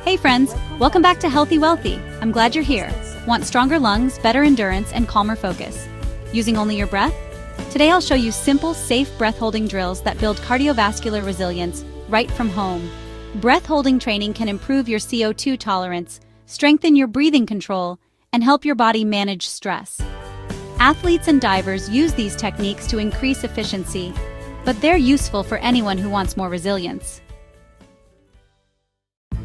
Hey friends, welcome back to Healthy Wealthy. I'm glad you're here. Want stronger lungs, better endurance, and calmer focus? Using only your breath? Today I'll show you simple, safe breath-holding drills that build cardiovascular resilience right from home. Breath-holding training can improve your CO2 tolerance, strengthen your breathing control, and help your body manage stress. Athletes and divers use these techniques to increase efficiency, but they're useful for anyone who wants more resilience.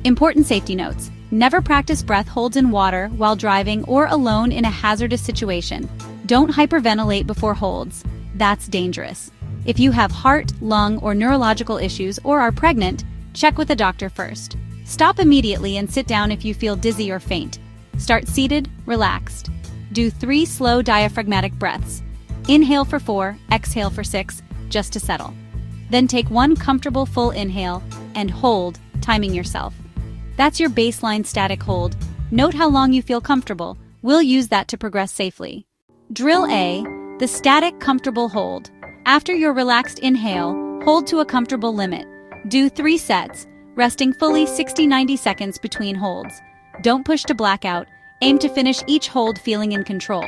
Important safety notes. Never practice breath holds in water while driving or alone in a hazardous situation. Don't hyperventilate before holds. That's dangerous. If you have heart, lung, or neurological issues or are pregnant, check with a doctor first. Stop immediately and sit down if you feel dizzy or faint. Start seated, relaxed. Do 3 slow diaphragmatic breaths. Inhale for 4, exhale for 6, just to settle. Then take 1 comfortable full inhale and hold, timing yourself. That's your baseline static hold. Note how long you feel comfortable. We'll use that to progress safely. Drill A, the static comfortable hold. After your relaxed inhale, hold to a comfortable limit. Do 3 sets, resting fully 60-90 seconds between holds. Don't push to blackout. Aim to finish each hold feeling in control.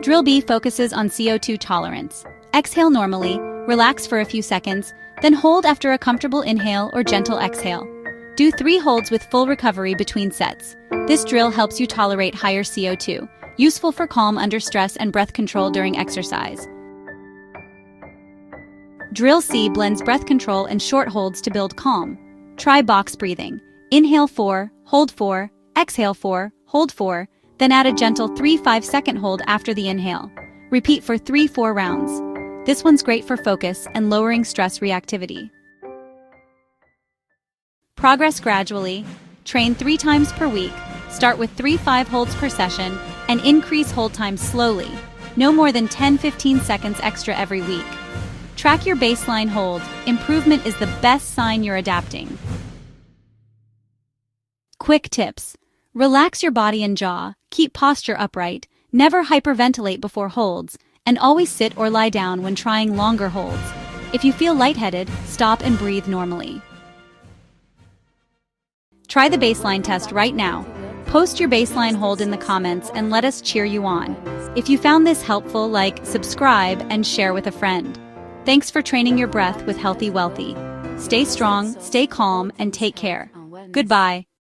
Drill B focuses on CO2 tolerance. Exhale normally, relax for a few seconds, then hold after a comfortable inhale or gentle exhale. Do 3 holds with full recovery between sets. This drill helps you tolerate higher CO2, useful for calm under stress and breath control during exercise. Drill C blends breath control and short holds to build calm. Try box breathing. Inhale 4, hold 4, exhale 4, hold 4, then add a gentle 3-5 second hold after the inhale. Repeat for 3-4 rounds. This one's great for focus and lowering stress reactivity. Progress gradually. Train 3 times per week. Start with 3-5 holds per session and increase hold time slowly. No more than 10-15 seconds extra every week. Track your baseline hold. Improvement is the best sign you're adapting. Quick tips. Relax your body and jaw. Keep posture upright. Never hyperventilate before holds. And always sit or lie down when trying longer holds. If you feel lightheaded, stop and breathe normally. Try the baseline test right now. Post your baseline hold in the comments and let us cheer you on. If you found this helpful, like, subscribe, and share with a friend. Thanks for training your breath with Healthy Wealthy. Stay strong, stay calm, and take care. Goodbye.